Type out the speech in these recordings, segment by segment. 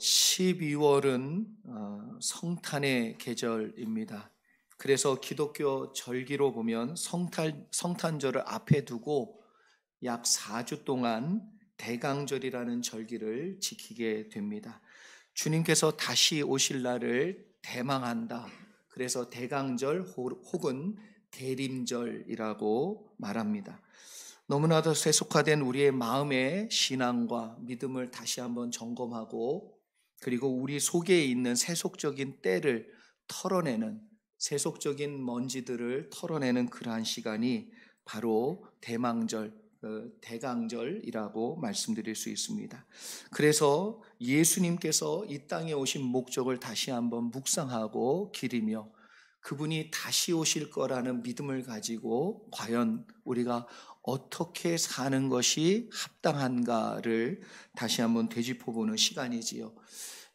12월은 성탄의 계절입니다. 그래서 기독교 절기로 보면 성탄절을 앞에 두고 약 4주 동안 대강절이라는 절기를 지키게 됩니다. 주님께서 다시 오실 날을 대망한다. 그래서 대강절 혹은 대림절이라고 말합니다. 너무나도 세속화된 우리의 마음의 신앙과 믿음을 다시 한번 점검하고, 그리고 우리 속에 있는 세속적인 때를 털어내는, 세속적인 먼지들을 털어내는 그러한 시간이 바로 대강절이라고 말씀드릴 수 있습니다. 그래서 예수님께서 이 땅에 오신 목적을 다시 한번 묵상하고 기리며, 그분이 다시 오실 거라는 믿음을 가지고 과연 우리가 어떻게 사는 것이 합당한가를 다시 한번 되짚어보는 시간이지요.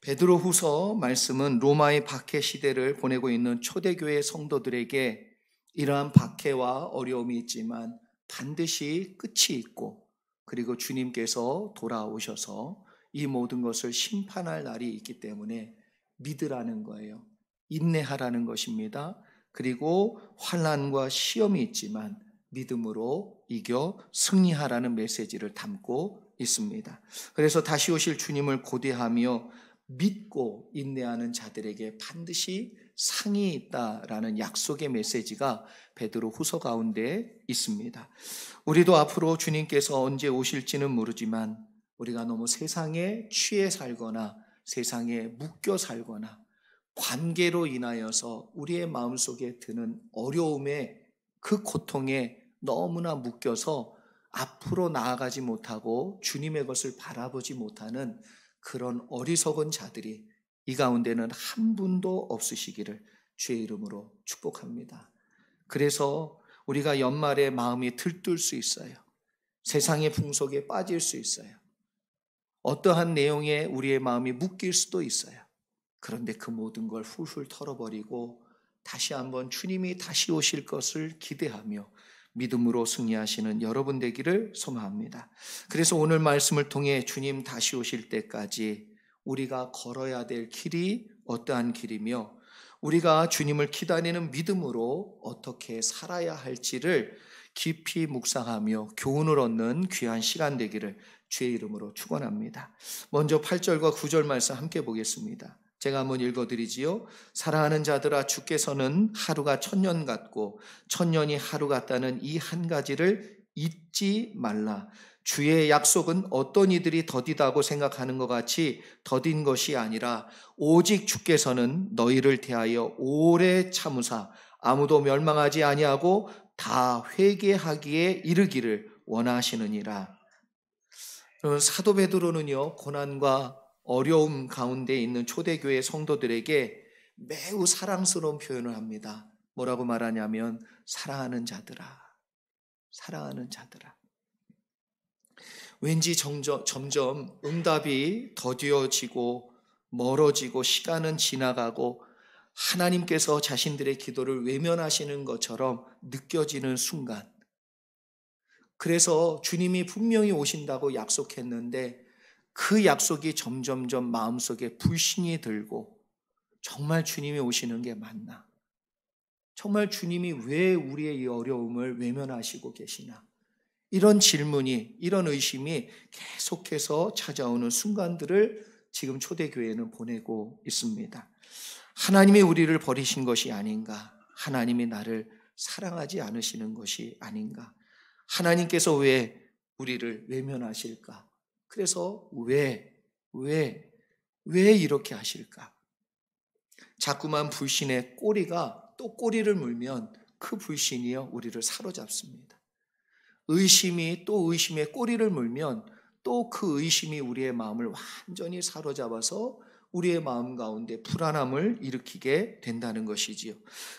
베드로후서 말씀은 로마의 박해 시대를 보내고 있는 초대교회 성도들에게 이러한 박해와 어려움이 있지만 반드시 끝이 있고, 그리고 주님께서 돌아오셔서 이 모든 것을 심판할 날이 있기 때문에 믿으라는 거예요. 인내하라는 것입니다. 그리고 환난과 시험이 있지만 믿음으로 이겨 승리하라는 메시지를 담고 있습니다. 그래서 다시 오실 주님을 고대하며 믿고 인내하는 자들에게 반드시 상이 있다라는 약속의 메시지가 베드로 후서 가운데 있습니다. 우리도 앞으로 주님께서 언제 오실지는 모르지만 우리가 너무 세상에 취해 살거나 세상에 묶여 살거나 관계로 인하여서 우리의 마음속에 드는 어려움에, 그 고통에 너무나 묶여서 앞으로 나아가지 못하고 주님의 것을 바라보지 못하는 그런 어리석은 자들이 이 가운데는 한 분도 없으시기를 주의 이름으로 축복합니다. 그래서 우리가 연말에 마음이 들뜰 수 있어요. 세상의 풍속에 빠질 수 있어요. 어떠한 내용에 우리의 마음이 묶일 수도 있어요. 그런데 그 모든 걸 훌훌 털어버리고 다시 한번 주님이 다시 오실 것을 기대하며 믿음으로 승리하시는 여러분 되기를 소망합니다. 그래서 오늘 말씀을 통해 주님 다시 오실 때까지 우리가 걸어야 될 길이 어떠한 길이며 우리가 주님을 기다리는 믿음으로 어떻게 살아야 할지를 깊이 묵상하며 교훈을 얻는 귀한 시간 되기를 주의 이름으로 축원합니다. 먼저 8절과 9절 말씀 함께 보겠습니다. 제가 한번 읽어드리지요. 사랑하는 자들아, 주께서는 하루가 천년 같고 천년이 하루 같다는 이 한 가지를 잊지 말라. 주의 약속은 어떤 이들이 더디다고 생각하는 것 같이 더딘 것이 아니라 오직 주께서는 너희를 대하여 오래 참으사 아무도 멸망하지 아니하고 다 회개하기에 이르기를 원하시느니라. 사도 베드로는요, 고난과 어려움 가운데 있는 초대교회 성도들에게 매우 사랑스러운 표현을 합니다. 뭐라고 말하냐면 사랑하는 자들아, 사랑하는 자들아. 왠지 점점 응답이 더디어지고 멀어지고 시간은 지나가고 하나님께서 자신들의 기도를 외면하시는 것처럼 느껴지는 순간, 그래서 주님이 분명히 오신다고 약속했는데 그 약속이 점점점 마음속에 불신이 들고, 정말 주님이 오시는 게 맞나? 정말 주님이 왜 우리의 이 어려움을 외면하시고 계시나? 이런 질문이, 이런 의심이 계속해서 찾아오는 순간들을 지금 초대교회는 보내고 있습니다. 하나님이 우리를 버리신 것이 아닌가? 하나님이 나를 사랑하지 않으시는 것이 아닌가? 하나님께서 왜 우리를 외면하실까? 그래서 왜 이렇게 하실까? 자꾸만 불신의 꼬리가 또 꼬리를 물면 그 불신이요, 우리를 사로잡습니다. 의심이 또 의심의 꼬리를 물면 또 그 의심이 우리의 마음을 완전히 사로잡아서 우리의 마음 가운데 불안함을 일으키게 된다는 것이지요.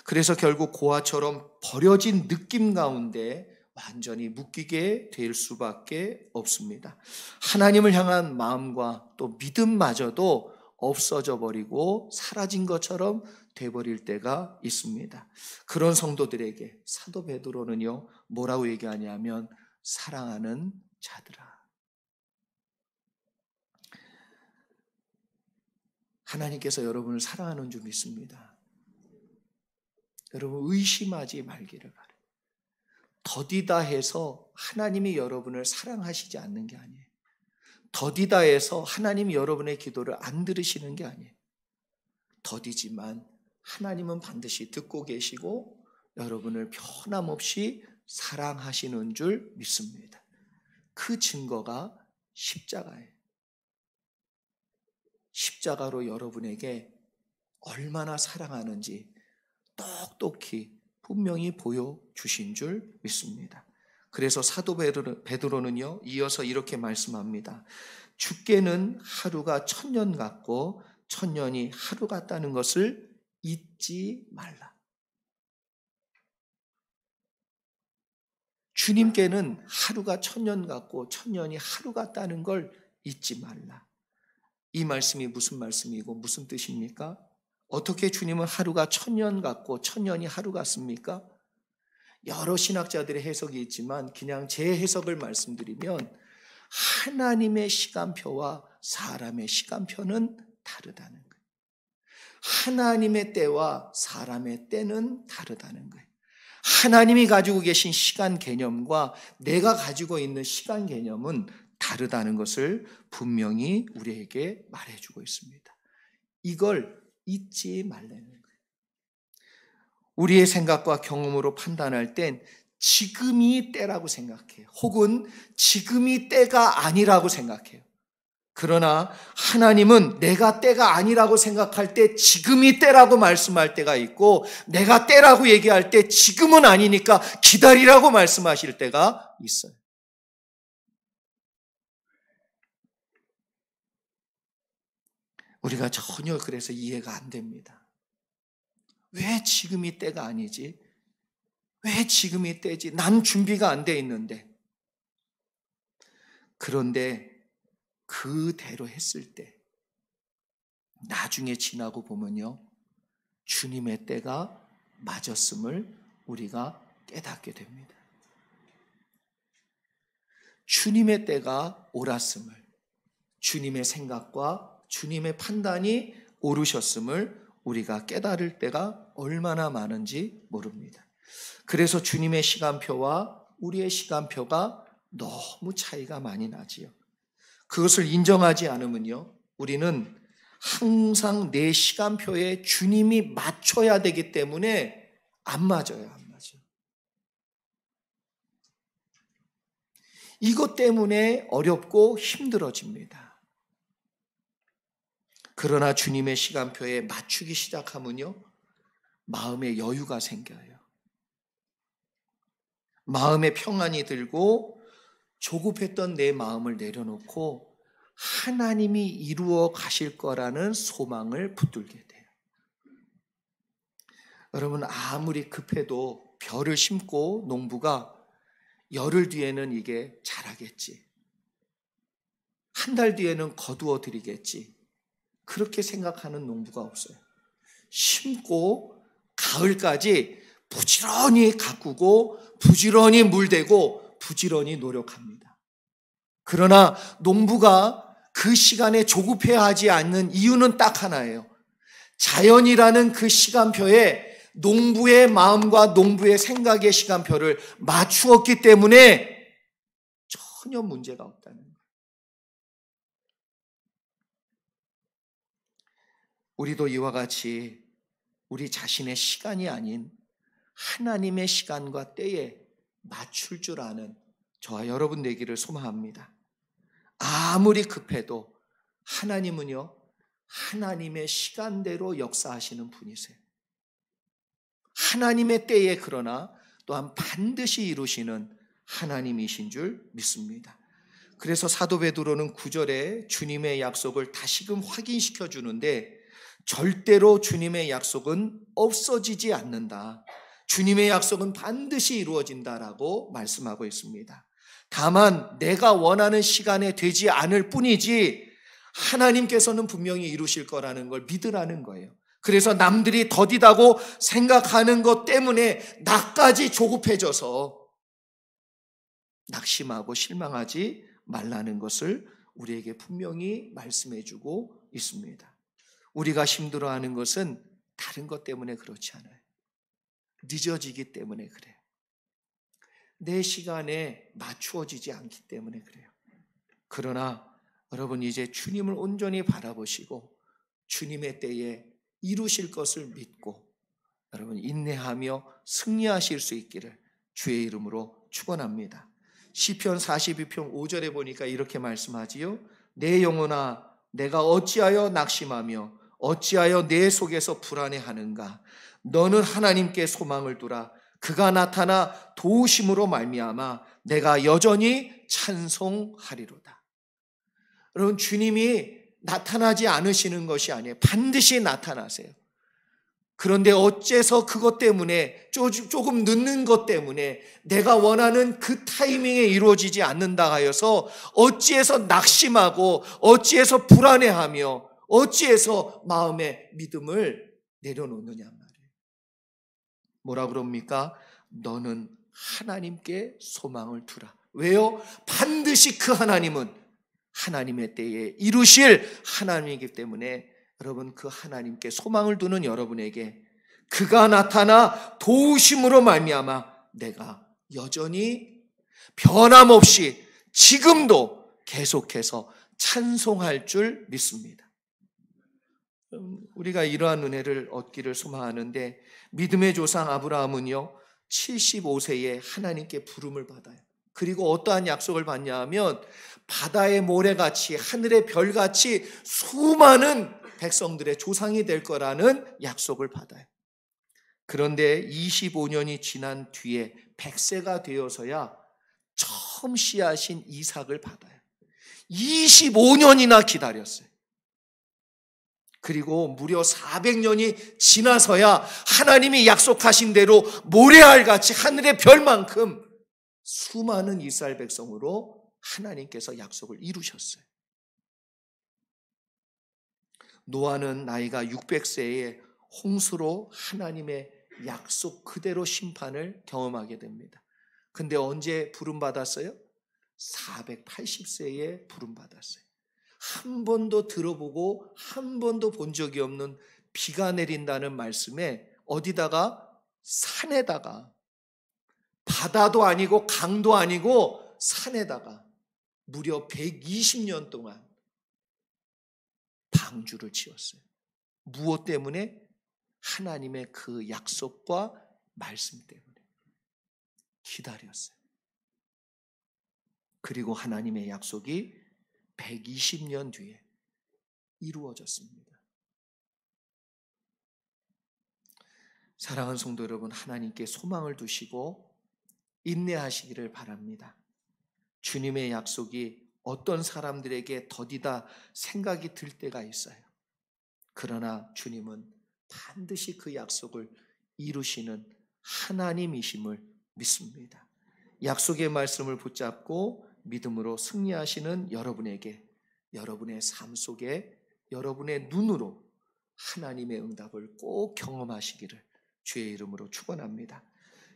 그래서 결국 고아처럼 버려진 느낌 가운데 완전히 묶이게 될 수밖에 없습니다. 하나님을 향한 마음과 또 믿음마저도 없어져 버리고 사라진 것처럼 돼버릴 때가 있습니다. 그런 성도들에게 사도 베드로는요, 뭐라고 얘기하냐면 사랑하는 자들아. 하나님께서 여러분을 사랑하는 줄 믿습니다. 여러분 의심하지 말기를 바라요. 더디다 해서 하나님이 여러분을 사랑하시지 않는 게 아니에요. 더디다 해서 하나님이 여러분의 기도를 안 들으시는 게 아니에요. 더디지만 하나님은 반드시 듣고 계시고 여러분을 변함없이 사랑하시는 줄 믿습니다. 그 증거가 십자가예요. 십자가로 여러분에게 얼마나 사랑하는지 똑똑히 분명히 보여주신 줄 믿습니다. 그래서 사도 베드로는요, 이어서 이렇게 말씀합니다. 주께는 하루가 1000년 같고 1000년이 하루 같다는 것을 잊지 말라. 주님께는 하루가 1000년 같고 1000년이 하루 같다는 걸 잊지 말라. 이 말씀이 무슨 말씀이고 무슨 뜻입니까? 어떻게 주님은 하루가 1000년 같고 1000년이 하루 같습니까? 여러 신학자들의 해석이 있지만 그냥 제 해석을 말씀드리면 하나님의 시간표와 사람의 시간표는 다르다는 거예요. 하나님의 때와 사람의 때는 다르다는 거예요. 하나님이 가지고 계신 시간 개념과 내가 가지고 있는 시간 개념은 다르다는 것을 분명히 우리에게 말해주고 있습니다. 이걸 잊지 말라는 거예요. 우리의 생각과 경험으로 판단할 땐 지금이 때라고 생각해요. 혹은 지금이 때가 아니라고 생각해요. 그러나 하나님은 내가 때가 아니라고 생각할 때 지금이 때라고 말씀할 때가 있고, 내가 때라고 얘기할 때 지금은 아니니까 기다리라고 말씀하실 때가 있어요. 우리가 전혀 그래서 이해가 안 됩니다. 왜 지금이 때가 아니지? 왜 지금이 때지? 난 준비가 안 돼 있는데. 그런데 그대로 했을 때 나중에 지나고 보면요, 주님의 때가 맞았음을 우리가 깨닫게 됩니다. 주님의 때가 옳았음을, 주님의 생각과 주님의 판단이 옳으셨음을 우리가 깨달을 때가 얼마나 많은지 모릅니다. 그래서 주님의 시간표와 우리의 시간표가 너무 차이가 많이 나지요. 그것을 인정하지 않으면요, 우리는 항상 내 시간표에 주님이 맞춰야 되기 때문에 안 맞아요. 안 맞아요. 이것 때문에 어렵고 힘들어집니다. 그러나 주님의 시간표에 맞추기 시작하면요, 마음에 여유가 생겨요. 마음에 평안이 들고 조급했던 내 마음을 내려놓고 하나님이 이루어 가실 거라는 소망을 붙들게 돼요. 여러분, 아무리 급해도 벼를 심고 농부가 열흘 뒤에는 이게 자라겠지, 한 달 뒤에는 거두어 드리겠지, 그렇게 생각하는 농부가 없어요. 심고 가을까지 부지런히 가꾸고 부지런히 물대고 부지런히 노력합니다. 그러나 농부가 그 시간에 조급해하지 않는 이유는 딱 하나예요. 자연이라는 그 시간표에 농부의 마음과 농부의 생각의 시간표를 맞추었기 때문에 전혀 문제가 없다는 거예요. 우리도 이와 같이 우리 자신의 시간이 아닌 하나님의 시간과 때에 맞출 줄 아는 저와 여러분 되기를 소망합니다. 아무리 급해도 하나님은요, 하나님의 시간대로 역사하시는 분이세요. 하나님의 때에, 그러나 또한 반드시 이루시는 하나님이신 줄 믿습니다. 그래서 사도 베드로는 9절에 주님의 약속을 다시금 확인시켜 주는데, 절대로 주님의 약속은 없어지지 않는다, 주님의 약속은 반드시 이루어진다라고 말씀하고 있습니다. 다만 내가 원하는 시간에 되지 않을 뿐이지 하나님께서는 분명히 이루실 거라는 걸 믿으라는 거예요. 그래서 남들이 더디다고 생각하는 것 때문에 나까지 조급해져서 낙심하고 실망하지 말라는 것을 우리에게 분명히 말씀해 주고 있습니다. 우리가 힘들어하는 것은 다른 것 때문에 그렇지 않아요. 늦어지기 때문에 그래요. 내 시간에 맞추어지지 않기 때문에 그래요. 그러나 여러분 이제 주님을 온전히 바라보시고 주님의 때에 이루실 것을 믿고 여러분 인내하며 승리하실 수 있기를 주의 이름으로 축원합니다. 시편 42편 5절에 보니까 이렇게 말씀하지요. 내 영혼아 내가 어찌하여 낙심하며 어찌하여 내 속에서 불안해하는가. 너는 하나님께 소망을 두라. 그가 나타나 도우심으로 말미암아 내가 여전히 찬송하리로다. 여러분 주님이 나타나지 않으시는 것이 아니에요. 반드시 나타나세요. 그런데 어째서 그것 때문에 조금 늦는 것 때문에 내가 원하는 그 타이밍에 이루어지지 않는다 하여서 어찌해서 낙심하고 어찌해서 불안해하며 어찌해서 마음의 믿음을 내려놓느냐 말이에요. 뭐라 그럽니까? 너는 하나님께 소망을 두라. 왜요? 반드시 그 하나님은 하나님의 때에 이루실 하나님이기 때문에 여러분 그 하나님께 소망을 두는 여러분에게 그가 나타나 도우심으로 말미암아 내가 여전히 변함없이 지금도 계속해서 찬송할 줄 믿습니다. 우리가 이러한 은혜를 얻기를 소망하는데 믿음의 조상 아브라함은요 75세에 하나님께 부름을 받아요. 그리고 어떠한 약속을 받냐 하면 바다의 모래같이 하늘의 별같이 수많은 백성들의 조상이 될 거라는 약속을 받아요. 그런데 25년이 지난 뒤에 100세가 되어서야 처음 씨앗인 이삭을 받아요. 25년이나 기다렸어요. 그리고 무려 400년이 지나서야 하나님이 약속하신 대로 모래알같이 하늘의 별만큼 수많은 이스라엘 백성으로 하나님께서 약속을 이루셨어요. 노아는 나이가 600세에 홍수로 하나님의 약속 그대로 심판을 경험하게 됩니다. 근데 언제 부름받았어요? 480세에 부름받았어요. 한 번도 들어보고 한 번도 본 적이 없는 비가 내린다는 말씀에 어디다가 산에다가 바다도 아니고 강도 아니고 산에다가 무려 120년 동안 방주를 지었어요. 무엇 때문에? 하나님의 그 약속과 말씀 때문에 기다렸어요. 그리고 하나님의 약속이 120년 뒤에 이루어졌습니다. 사랑하는 성도 여러분, 하나님께 소망을 두시고 인내하시기를 바랍니다. 주님의 약속이 어떤 사람들에게 더디다 생각이 들 때가 있어요. 그러나 주님은 반드시 그 약속을 이루시는 하나님이심을 믿습니다. 약속의 말씀을 붙잡고 믿음으로 승리하시는 여러분에게 여러분의 삶 속에 여러분의 눈으로 하나님의 응답을 꼭 경험하시기를 주의 이름으로 축원합니다.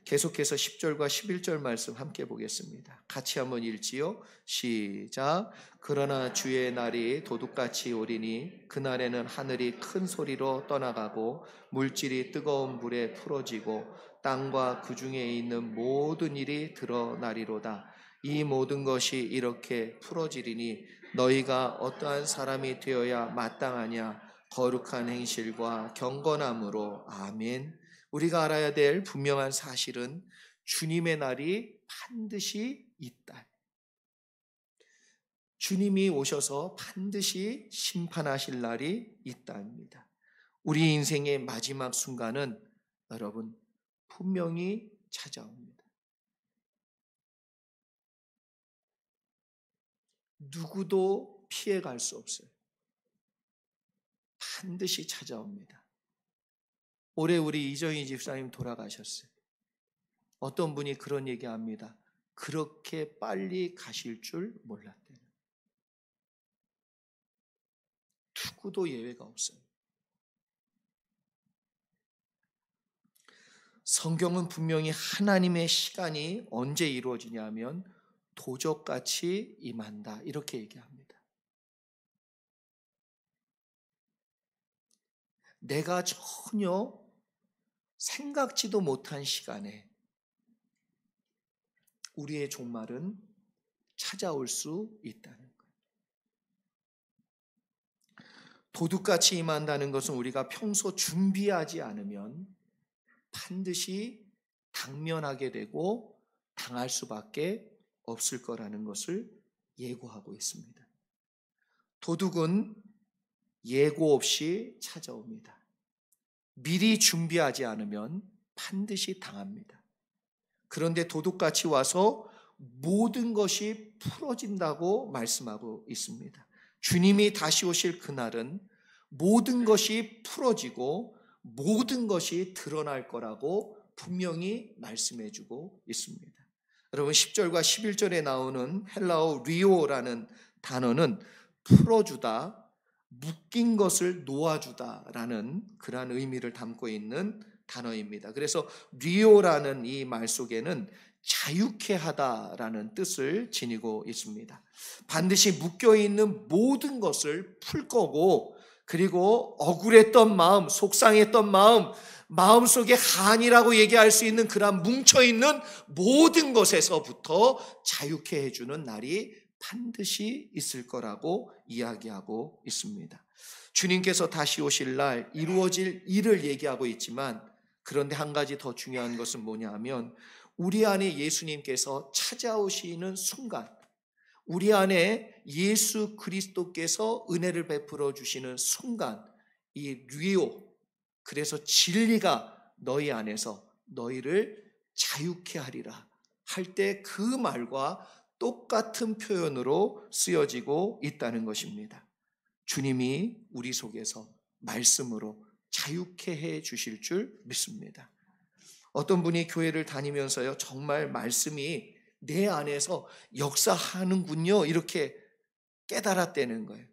계속해서 10절과 11절 말씀 함께 보겠습니다. 같이 한번 읽지요. 시작. 그러나 주의 날이 도둑같이 오리니 그날에는 하늘이 큰 소리로 떠나가고 물질이 뜨거운 불에 풀어지고 땅과 그 중에 있는 모든 일이 드러나리로다. 이 모든 것이 이렇게 풀어지리니 너희가 어떠한 사람이 되어야 마땅하냐? 거룩한 행실과 경건함으로. 아멘. 우리가 알아야 될 분명한 사실은 주님의 날이 반드시 있다. 주님이 오셔서 반드시 심판하실 날이 있다입니다. 우리 인생의 마지막 순간은 여러분 분명히 찾아옵니다. 누구도 피해갈 수 없어요. 반드시 찾아옵니다. 올해 우리 이정희 집사님 돌아가셨어요. 어떤 분이 그런 얘기합니다. 그렇게 빨리 가실 줄 몰랐대요. 누구도 예외가 없어요. 성경은 분명히 하나님의 시간이 언제 이루어지냐면 도적같이 임한다 이렇게 얘기합니다. 내가 전혀 생각지도 못한 시간에 우리의 종말은 찾아올 수 있다는 거예요. 도둑같이 임한다는 것은 우리가 평소 준비하지 않으면 반드시 당면하게 되고 당할 수밖에 없을 거라는 것을 예고하고 있습니다. 도둑은 예고 없이 찾아옵니다. 미리 준비하지 않으면 반드시 당합니다. 그런데 도둑같이 와서 모든 것이 풀어진다고 말씀하고 있습니다. 주님이 다시 오실 그날은 모든 것이 풀어지고 모든 것이 드러날 거라고 분명히 말씀해 주고 있습니다. 여러분 10절과 11절에 나오는 헬라어 리오라는 단어는 풀어주다, 묶인 것을 놓아주다라는 그러한 의미를 담고 있는 단어입니다. 그래서 리오라는 이 말 속에는 자유케 하다라는 뜻을 지니고 있습니다. 반드시 묶여있는 모든 것을 풀 거고, 그리고 억울했던 마음, 속상했던 마음속에 한이라고 얘기할 수 있는 그런 뭉쳐있는 모든 것에서부터 자유케 해주는 날이 반드시 있을 거라고 이야기하고 있습니다. 주님께서 다시 오실 날 이루어질 일을 얘기하고 있지만, 그런데 한 가지 더 중요한 것은 뭐냐 하면 우리 안에 예수님께서 찾아오시는 순간, 우리 안에 예수 그리스도께서 은혜를 베풀어 주시는 순간, 이 리오, 그래서 진리가 너희 안에서 너희를 자유케 하리라 할 때 그 말과 똑같은 표현으로 쓰여지고 있다는 것입니다. 주님이 우리 속에서 말씀으로 자유케 해 주실 줄 믿습니다. 어떤 분이 교회를 다니면서요, 정말 말씀이 내 안에서 역사하는군요, 이렇게 깨달았다는 거예요.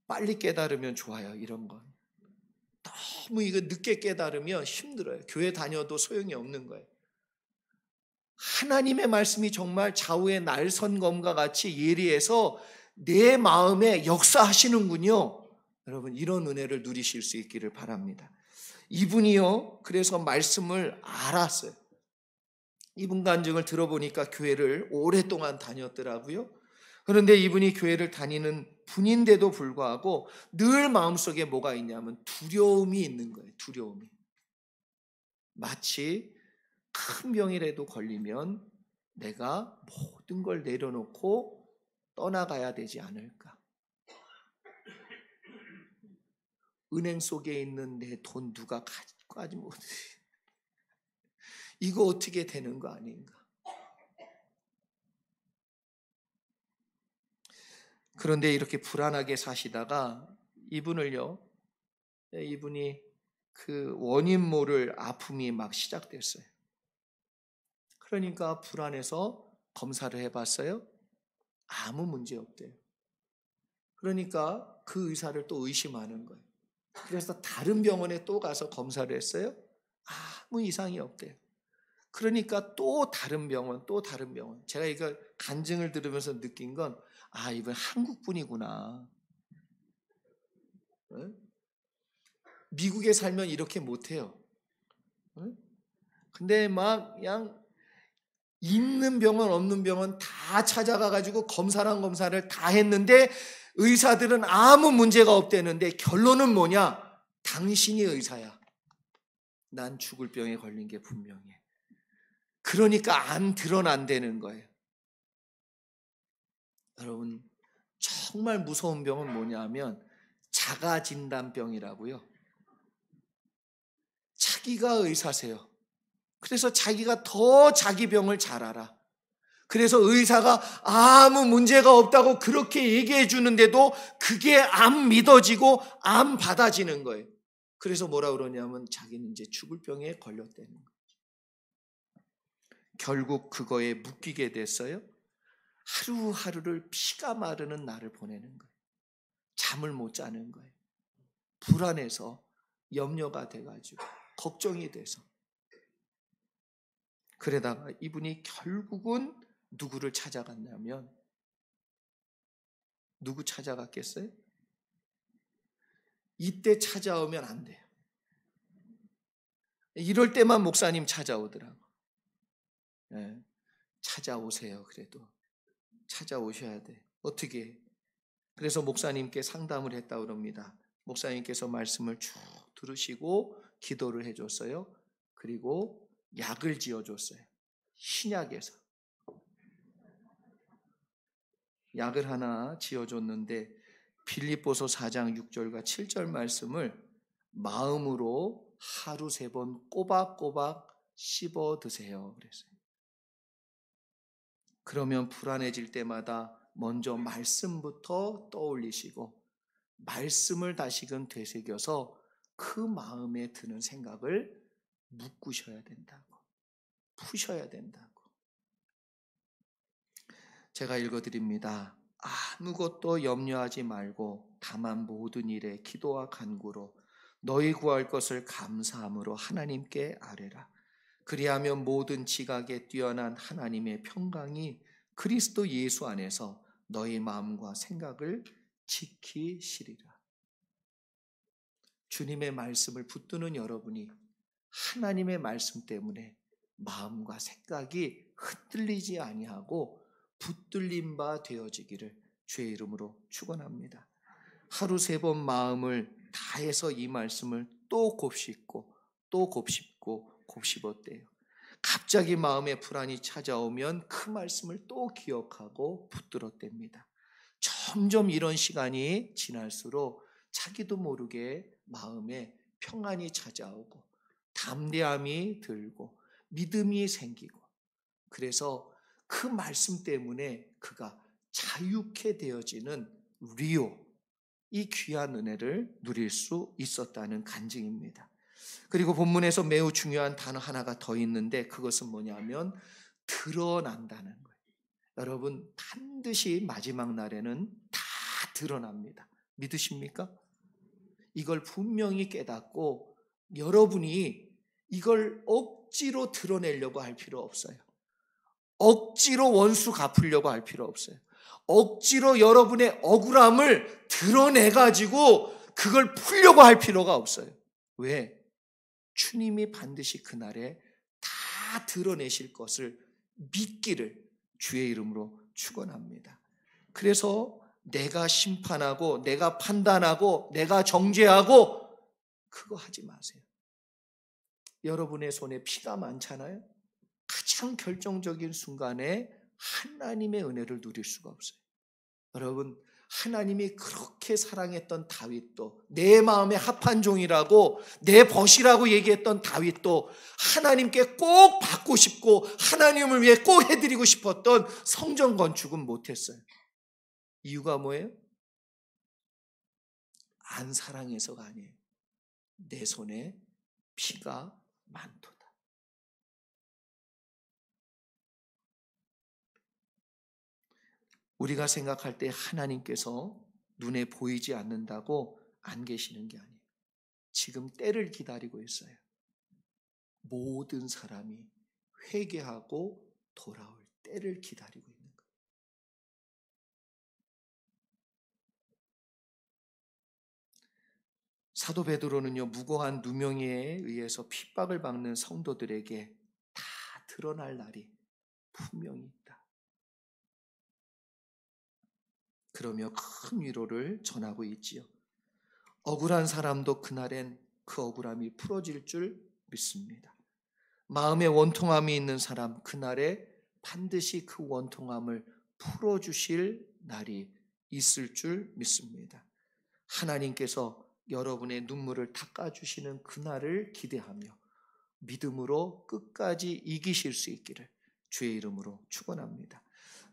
빨리 깨달으면 좋아요. 이런 건 너무 이거 늦게 깨달으면 힘들어요. 교회 다녀도 소용이 없는 거예요. 하나님의 말씀이 정말 좌우의 날선검과 같이 예리해서 내 마음에 역사하시는군요. 여러분, 이런 은혜를 누리실 수 있기를 바랍니다. 이분이요, 그래서 말씀을 알았어요. 이분 간증을 들어보니까 교회를 오랫동안 다녔더라고요. 그런데 이분이 교회를 다니는 분인데도 불구하고 늘 마음속에 뭐가 있냐면 두려움이 있는 거예요. 두려움이. 마치 큰 병이라도 걸리면 내가 모든 걸 내려놓고 떠나가야 되지 않을까. 은행 속에 있는 내 돈 누가 가지 못해. 이거 어떻게 되는 거 아닌가. 그런데 이렇게 불안하게 사시다가 이분이 그 원인 모를 아픔이 막 시작됐어요. 그러니까 불안해서 검사를 해봤어요. 아무 문제 없대요. 그러니까 그 의사를 또 의심하는 거예요. 그래서 다른 병원에 또 가서 검사를 했어요. 아무 이상이 없대요. 그러니까 또 다른 병원. 제가 이거 간증을 들으면서 느낀 건, 이분 한국 분이구나. 미국에 살면 이렇게 못해요. 근데 막 그냥 있는 병원 없는 병원 다 찾아가가지고 검사를 다 했는데 의사들은 아무 문제가 없대는데 결론은 뭐냐? 당신이 의사야. 난 죽을 병에 걸린 게 분명해. 그러니까 안 드러난다는 거예요. 여러분, 정말 무서운 병은 뭐냐면 자가진단병이라고요. 자기가 의사세요. 그래서 자기가 더 자기 병을 잘 알아. 그래서 의사가 아무 문제가 없다고 그렇게 얘기해 주는데도 그게 안 믿어지고 안 받아지는 거예요. 그래서 뭐라 그러냐면 자기는 이제 죽을 병에 걸렸다는 거예요. 결국 그거에 묶이게 됐어요. 하루하루를 피가 마르는 날을 보내는 거예요. 잠을 못 자는 거예요. 불안해서 염려가 돼가지고 걱정이 돼서. 그러다가 이분이 결국은 누구를 찾아갔냐면, 누구 찾아갔겠어요? 이때 찾아오면 안 돼요. 이럴 때만 목사님 찾아오더라고. 네, 찾아오세요. 그래도 찾아오셔야 돼. 어떻게? 그래서 목사님께 상담을 했다 그럽니다. 목사님께서 말씀을 쭉 들으시고 기도를 해줬어요. 그리고 약을 지어줬어요. 신약에서 약을 하나 지어줬는데 빌립보서 4장 6절과 7절 말씀을 마음으로 하루 3번 꼬박꼬박 씹어 드세요. 그랬어요. 그러면 불안해질 때마다 먼저 말씀부터 떠올리시고 말씀을 다시금 되새겨서 그 마음에 드는 생각을 묶으셔야 된다고, 푸셔야 된다고. 제가 읽어드립니다. 아무것도 염려하지 말고 다만 모든 일에 기도와 간구로 너희 구할 것을 감사함으로 하나님께 아뢰라. 그리하면 모든 지각에 뛰어난 하나님의 평강이 그리스도 예수 안에서 너희 마음과 생각을 지키시리라. 주님의 말씀을 붙드는 여러분이 하나님의 말씀 때문에 마음과 생각이 흔들리지 아니하고 붙들린 바 되어지기를 주의 이름으로 축원합니다. 하루 3번 마음을 다해서 이 말씀을 또 곱씹고 또 곱씹고 곱씹었대요. 갑자기 마음에 불안이 찾아오면 그 말씀을 또 기억하고 붙들었답니다. 점점 이런 시간이 지날수록 자기도 모르게 마음에 평안이 찾아오고 담대함이 들고 믿음이 생기고, 그래서 그 말씀 때문에 그가 자유케 되어지는 리오, 이 귀한 은혜를 누릴 수 있었다는 간증입니다. 그리고 본문에서 매우 중요한 단어 하나가 더 있는데 그것은 뭐냐면 드러난다는 거예요. 여러분, 반드시 마지막 날에는 다 드러납니다. 믿으십니까? 이걸 분명히 깨닫고 여러분이 이걸 억지로 드러내려고 할 필요 없어요. 억지로 원수 갚으려고 할 필요 없어요. 억지로 여러분의 억울함을 드러내가지고 그걸 풀려고 할 필요가 없어요. 왜? 주님이 반드시 그날에 다 드러내실 것을 믿기를 주의 이름으로 축원합니다. 그래서 내가 심판하고 내가 판단하고 내가 정죄하고 그거 하지 마세요. 여러분의 손에 피가 많잖아요. 가장 결정적인 순간에 하나님의 은혜를 누릴 수가 없어요. 여러분, 하나님이 그렇게 사랑했던 다윗도, 내 마음에 합한 종이라고, 내 벗이라고 얘기했던 다윗도 하나님께 꼭 받고 싶고 하나님을 위해 꼭 해드리고 싶었던 성전 건축은 못했어요. 이유가 뭐예요? 안 사랑해서가 아니에요. 내 손에 피가 많도다. 우리가 생각할 때 하나님께서 눈에 보이지 않는다고 안 계시는 게 아니에요. 지금 때를 기다리고 있어요. 모든 사람이 회개하고 돌아올 때를 기다리고 있는 거예요. 사도 베드로는요, 무고한 누명에 의해서 핍박을 받는 성도들에게 다 드러날 날이 분명히 있다. 그러며 큰 위로를 전하고 있지요. 억울한 사람도 그날엔 그 억울함이 풀어질 줄 믿습니다. 마음에 원통함이 있는 사람, 그날에 반드시 그 원통함을 풀어주실 날이 있을 줄 믿습니다. 하나님께서 여러분의 눈물을 닦아주시는 그날을 기대하며 믿음으로 끝까지 이기실 수 있기를 주의 이름으로 축원합니다.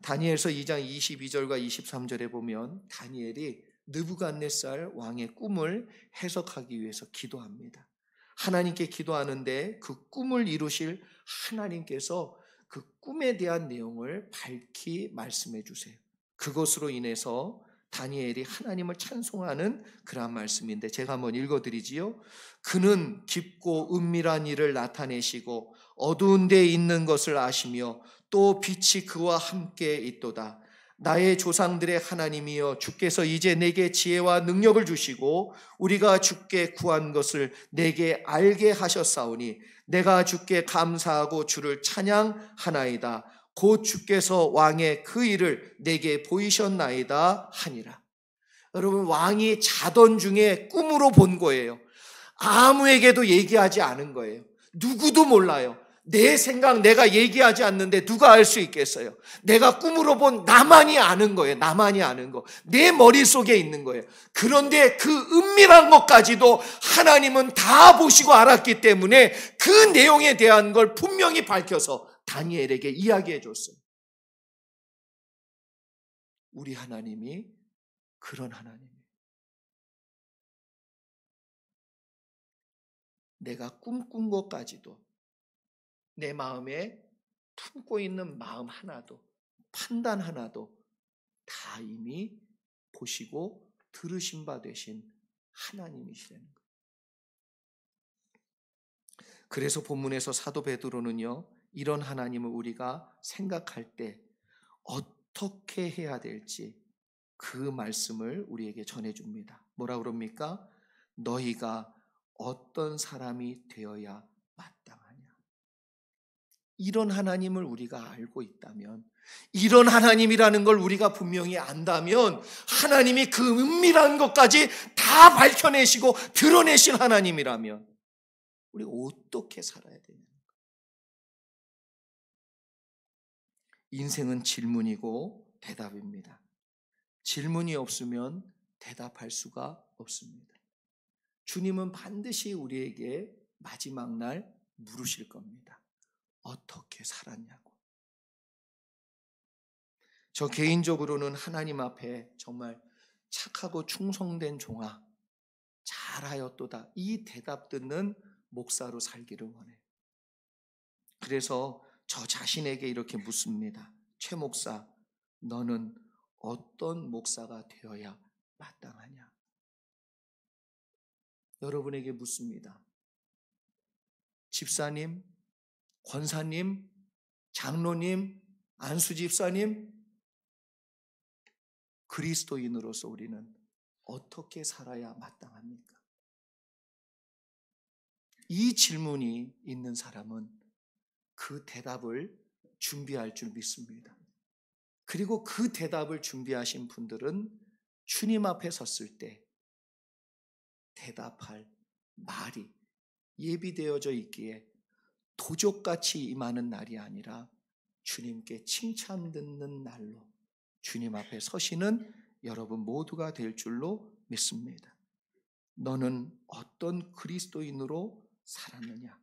다니엘서 2장 22절과 23절에 보면 다니엘이 느부갓네살 왕의 꿈을 해석하기 위해서 기도합니다. 하나님께 기도하는데 그 꿈을 이루실 하나님께서 그 꿈에 대한 내용을 밝히 말씀해 주세요. 그것으로 인해서 다니엘이 하나님을 찬송하는 그러한 말씀인데 제가 한번 읽어드리지요. 그는 깊고 은밀한 일을 나타내시고 어두운 데 있는 것을 아시며 또 빛이 그와 함께 있도다. 나의 조상들의 하나님이여 주께서 이제 내게 지혜와 능력을 주시고 우리가 주께 구한 것을 내게 알게 하셨사오니 내가 주께 감사하고 주를 찬양하나이다. 곧 주께서 왕의 그 일을 내게 보이셨나이다 하니라. 여러분, 왕이 자던 중에 꿈으로 본 거예요. 아무에게도 얘기하지 않은 거예요. 누구도 몰라요. 내 생각 내가 얘기하지 않는데 누가 알 수 있겠어요? 내가 꿈으로 본 나만이 아는 거예요. 나만이 아는 거. 내 머릿속에 있는 거예요. 그런데 그 은밀한 것까지도 하나님은 다 보시고 알았기 때문에 그 내용에 대한 걸 분명히 밝혀서 다니엘에게 이야기해 줬어요. 우리 하나님이 그런 하나님이에요. 내가 꿈꾼 것까지도 내 마음에 품고 있는 마음 하나도, 판단 하나도 다 이미 보시고 들으신 바 되신 하나님이시라는 거예요. 그래서 본문에서 사도 베드로는요, 이런 하나님을 우리가 생각할 때 어떻게 해야 될지 그 말씀을 우리에게 전해줍니다. 뭐라 그럽니까? 너희가 어떤 사람이 되어야 마땅하냐. 이런 하나님을 우리가 알고 있다면, 이런 하나님이라는 걸 우리가 분명히 안다면 하나님이 그 은밀한 것까지 다 밝혀내시고 드러내신 하나님이라면 우리가 어떻게 살아야 되냐. 인생은 질문이고 대답입니다. 질문이 없으면 대답할 수가 없습니다. 주님은 반드시 우리에게 마지막 날 물으실 겁니다. 어떻게 살았냐고. 저 개인적으로는 하나님 앞에 정말 착하고 충성된 종아, 잘하였도다, 이 대답 듣는 목사로 살기를 원해요. 그래서 저 자신에게 이렇게 묻습니다. 최 목사, 너는 어떤 목사가 되어야 마땅하냐? 여러분에게 묻습니다. 집사님, 권사님, 장로님, 안수집사님, 그리스도인으로서 우리는 어떻게 살아야 마땅합니까? 이 질문이 있는 사람은 그 대답을 준비할 줄 믿습니다. 그리고 그 대답을 준비하신 분들은 주님 앞에 섰을 때 대답할 말이 예비되어져 있기에 도적같이 임하는 날이 아니라 주님께 칭찬 듣는 날로 주님 앞에 서시는 여러분 모두가 될 줄로 믿습니다. 너는 어떤 그리스도인으로 살았느냐?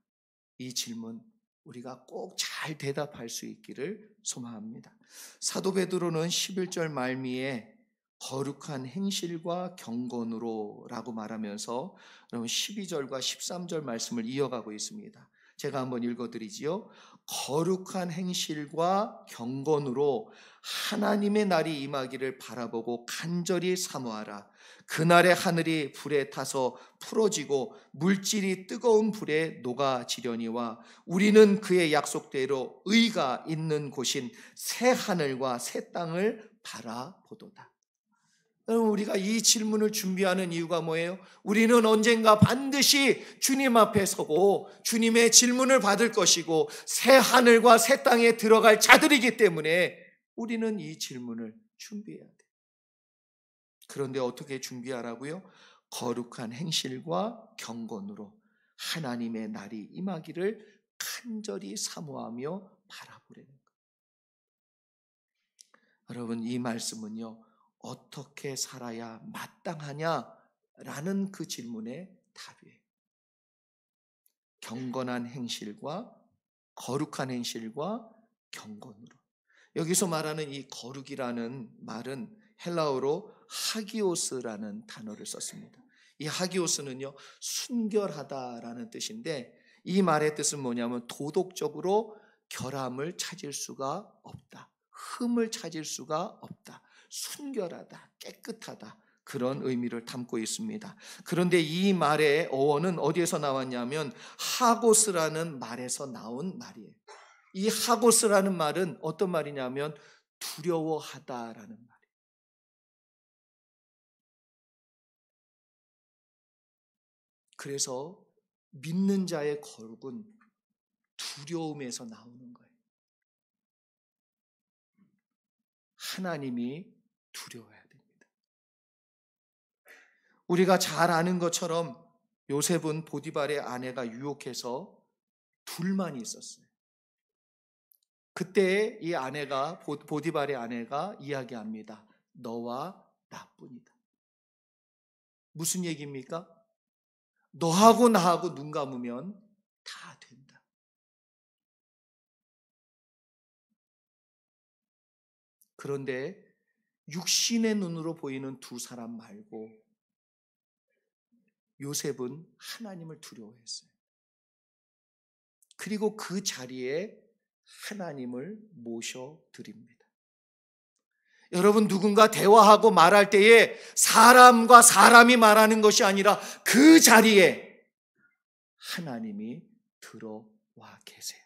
이 질문 우리가 꼭 잘 대답할 수 있기를 소망합니다. 사도 베드로는 11절 말미에 거룩한 행실과 경건으로 라고 말하면서 여러분 12절과 13절 말씀을 이어가고 있습니다. 제가 한번 읽어드리지요. 거룩한 행실과 경건으로 하나님의 날이 임하기를 바라보고 간절히 사모하라. 그날의 하늘이 불에 타서 풀어지고 물질이 뜨거운 불에 녹아지려니와 우리는 그의 약속대로 의가 있는 곳인 새 하늘과 새 땅을 바라보도다. 여러분, 우리가 이 질문을 준비하는 이유가 뭐예요? 우리는 언젠가 반드시 주님 앞에 서고 주님의 질문을 받을 것이고 새 하늘과 새 땅에 들어갈 자들이기 때문에 우리는 이 질문을 준비해야 돼요. 그런데 어떻게 준비하라고요? 거룩한 행실과 경건으로 하나님의 날이 임하기를 간절히 사모하며 바라보려는 거예요. 여러분, 이 말씀은요, 어떻게 살아야 마땅하냐라는 그 질문의 답이에요. 경건한 행실과 거룩한 행실과 경건으로. 여기서 말하는 이 거룩이라는 말은 헬라어로 하기오스라는 단어를 썼습니다. 이 하기오스는요, 순결하다라는 뜻인데 이 말의 뜻은 뭐냐면 도덕적으로 결함을 찾을 수가 없다. 흠을 찾을 수가 없다. 순결하다, 깨끗하다, 그런 의미를 담고 있습니다. 그런데 이 말의 어원은 어디에서 나왔냐면 하고스라는 말에서 나온 말이에요. 이 하고스라는 말은 어떤 말이냐면 두려워하다라는 말이에요. 그래서 믿는 자의 거룩은 두려움에서 나오는 거예요. 하나님이 두려워야 됩니다. 우리가 잘 아는 것처럼 요셉은 보디발의 아내가 유혹해서 둘만 있었어요. 그때 이 아내가, 보디발의 아내가 이야기합니다. 너와 나뿐이다. 무슨 얘기입니까? 너하고 나하고 눈 감으면 다 된다. 그런데 육신의 눈으로 보이는 두 사람 말고 요셉은 하나님을 두려워했어요. 그리고 그 자리에 하나님을 모셔드립니다. 여러분, 누군가 대화하고 말할 때에 사람과 사람이 말하는 것이 아니라 그 자리에 하나님이 들어와 계세요.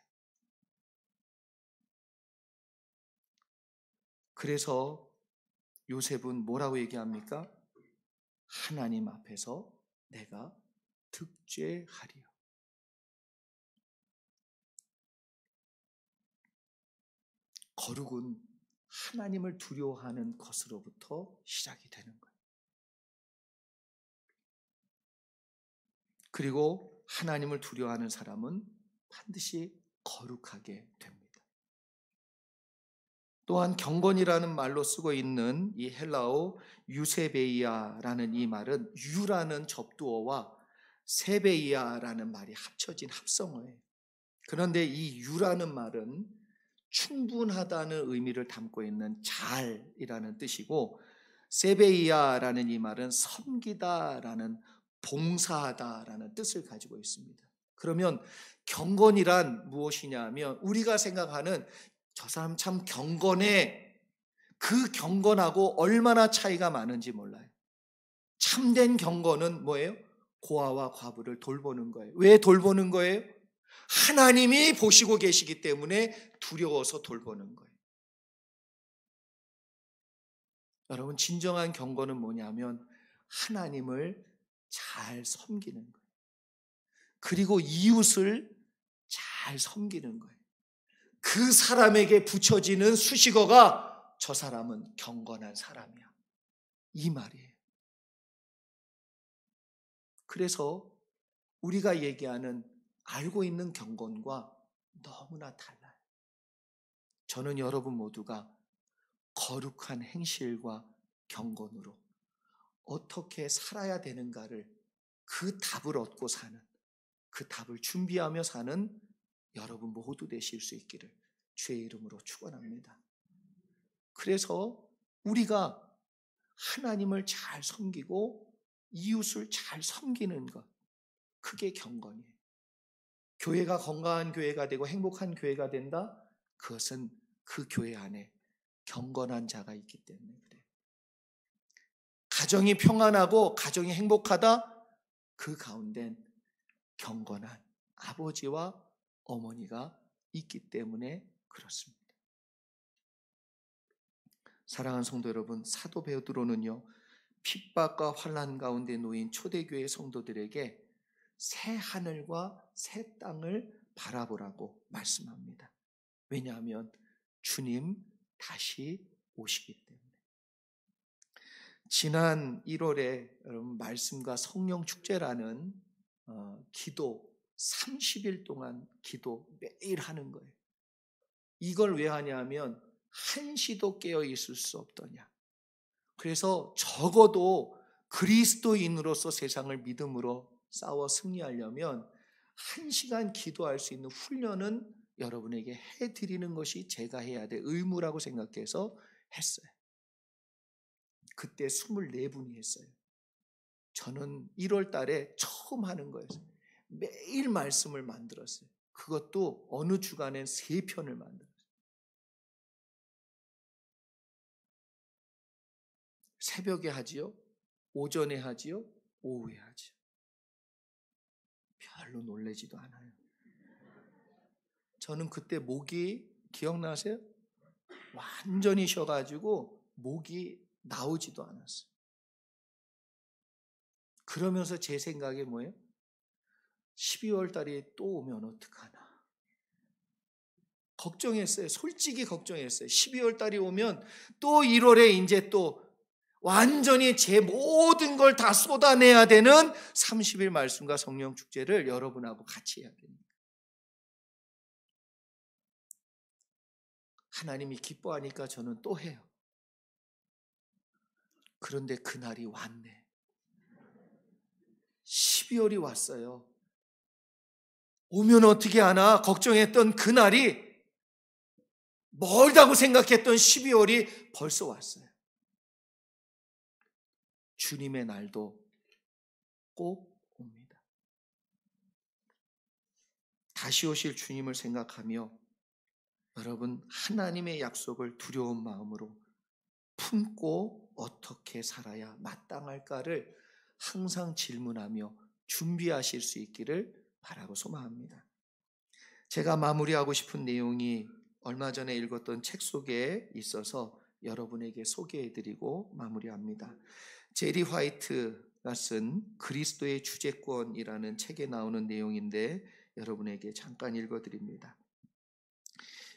그래서 요셉은 뭐라고 얘기합니까? 하나님 앞에서 내가 득죄하리요. 거룩은 하나님을 두려워하는 것으로부터 시작이 되는 거예요. 그리고 하나님을 두려워하는 사람은 반드시 거룩하게 됩니다. 또한 경건이라는 말로 쓰고 있는 이 헬라어 유세베이아라는 이 말은 유라는 접두어와 세베이아라는 말이 합쳐진 합성어예요. 그런데 이 유라는 말은 충분하다는 의미를 담고 있는 잘이라는 뜻이고, 세베이아라는 이 말은 섬기다라는, 봉사하다라는 뜻을 가지고 있습니다. 그러면 경건이란 무엇이냐 하면 우리가 생각하는 저 사람 참 경건해, 그 경건하고 얼마나 차이가 많은지 몰라요. 참된 경건은 뭐예요? 고아와 과부를 돌보는 거예요. 왜 돌보는 거예요? 하나님이 보시고 계시기 때문에 두려워서 돌보는 거예요. 여러분, 진정한 경건은 뭐냐면 하나님을 잘 섬기는 거예요. 그리고 이웃을 잘 섬기는 거예요. 그 사람에게 붙여지는 수식어가 저 사람은 경건한 사람이야, 이 말이에요. 그래서 우리가 얘기하는 알고 있는 경건과 너무나 달라요. 저는 여러분 모두가 거룩한 행실과 경건으로 어떻게 살아야 되는가를, 그 답을 얻고 사는, 그 답을 준비하며 사는 여러분 모두 되실 수 있기를 주의 이름으로 축원합니다. 그래서 우리가 하나님을 잘 섬기고 이웃을 잘 섬기는 것, 그게 경건이에요. 교회가 건강한 교회가 되고 행복한 교회가 된다? 그것은 그 교회 안에 경건한 자가 있기 때문에 그래요. 가정이 평안하고 가정이 행복하다? 그 가운데는 경건한 아버지와 어머니가 있기 때문에 그렇습니다. 사랑하는 성도 여러분, 사도 베드로는요, 핍박과 환난 가운데 놓인 초대교회 성도들에게 새 하늘과 새 땅을 바라보라고 말씀합니다. 왜냐하면 주님 다시 오시기 때문에. 지난 1월에 여러분 말씀과 성령 축제라는 기도, 30일 동안 기도 매일 하는 거예요. 이걸 왜 하냐면 한시도 깨어 있을 수 없더냐. 그래서 적어도 그리스도인으로서 세상을 믿음으로 싸워 승리하려면 1시간 기도할 수 있는 훈련은 여러분에게 해드리는 것이 제가 해야 될 의무라고 생각해서 했어요. 그때 24분이 했어요. 저는 1월 달에 처음 하는 거였어요. 매일 말씀을 만들었어요. 그것도 어느 주간엔 3편을 만들었어요. 새벽에 하지요, 오전에 하지요, 오후에 하지요. 별로 놀라지도 않아요. 저는 그때 목이 기억나세요? 완전히 쉬어가지고 목이 나오지도 않았어요. 그러면서 제 생각이 뭐예요? 12월 달이 또 오면 어떡하나. 걱정했어요. 솔직히 걱정했어요. 12월 달이 오면 또 1월에 이제 또 완전히 제 모든 걸 다 쏟아내야 되는 30일 말씀과 성령 축제를 여러분하고 같이 해야 됩니다. 하나님이 기뻐하니까 저는 또 해요. 그런데 그날이 왔네. 12월이 왔어요. 오면 어떻게 하나 걱정했던 그날이, 멀다고 생각했던 12월이 벌써 왔어요. 주님의 날도 꼭 옵니다. 다시 오실 주님을 생각하며 여러분, 하나님의 약속을 두려운 마음으로 품고 어떻게 살아야 마땅할까를 항상 질문하며 준비하실 수 있기를 바라고 소망합니다. 제가 마무리하고 싶은 내용이 얼마 전에 읽었던 책 속에 있어서 여러분에게 소개해드리고 마무리합니다. 제리 화이트가 쓴 그리스도의 주재권이라는 책에 나오는 내용인데 여러분에게 잠깐 읽어드립니다.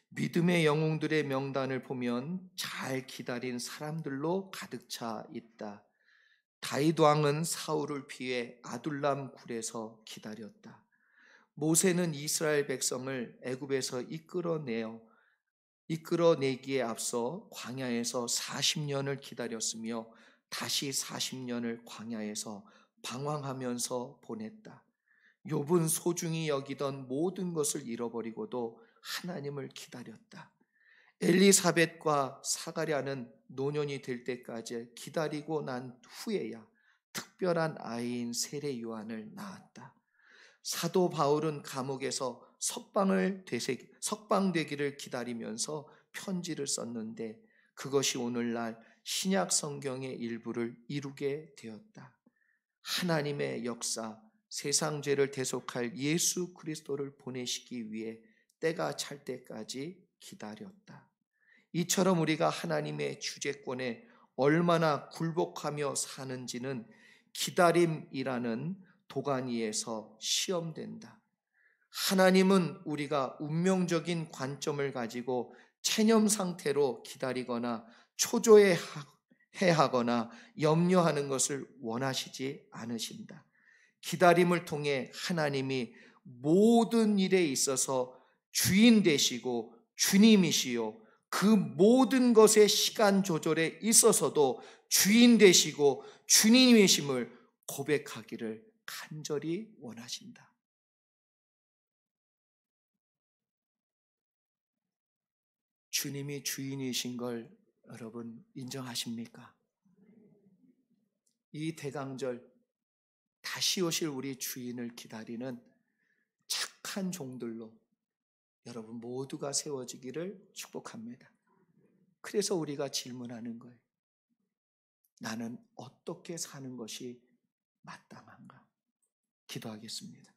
믿음의 영웅들의 명단을 보면 잘 기다린 사람들로 가득 차 있다. 다윗 왕은 사울을 피해 아둘람 굴에서 기다렸다. 모세는 이스라엘 백성을 애굽에서 이끌어내기에 앞서 광야에서 40년을 기다렸으며 다시 40년을 광야에서 방황하면서 보냈다. 욥은 소중히 여기던 모든 것을 잃어버리고도 하나님을 기다렸다. 엘리사벳과 사가랴는 노년이 될 때까지 기다리고 난 후에야 특별한 아이인 세례 요한을 낳았다. 사도 바울은 감옥에서 석방되기를 기다리면서 편지를 썼는데 그것이 오늘날 신약 성경의 일부를 이루게 되었다. 하나님의 역사, 세상 죄를 대속할 예수 그리스도를 보내시기 위해 때가 찰 때까지 기다렸다. 이처럼 우리가 하나님의 주재권에 얼마나 굴복하며 사는지는 기다림이라는 도가니에서 시험된다. 하나님은 우리가 운명적인 관점을 가지고 체념 상태로 기다리거나 초조해하거나 염려하는 것을 원하시지 않으신다. 기다림을 통해 하나님이 모든 일에 있어서 주인 되시고 주님이시요 그 모든 것의 시간 조절에 있어서도 주인 되시고 주님이심을 고백하기를 간절히 원하신다. 주님이 주인이신 걸 여러분 인정하십니까? 이 대강절 다시 오실 우리 주인을 기다리는 착한 종들로 여러분 모두가 세워지기를 축복합니다. 그래서 우리가 질문하는 거예요. 나는 어떻게 사는 것이 마땅한가? 기도하겠습니다.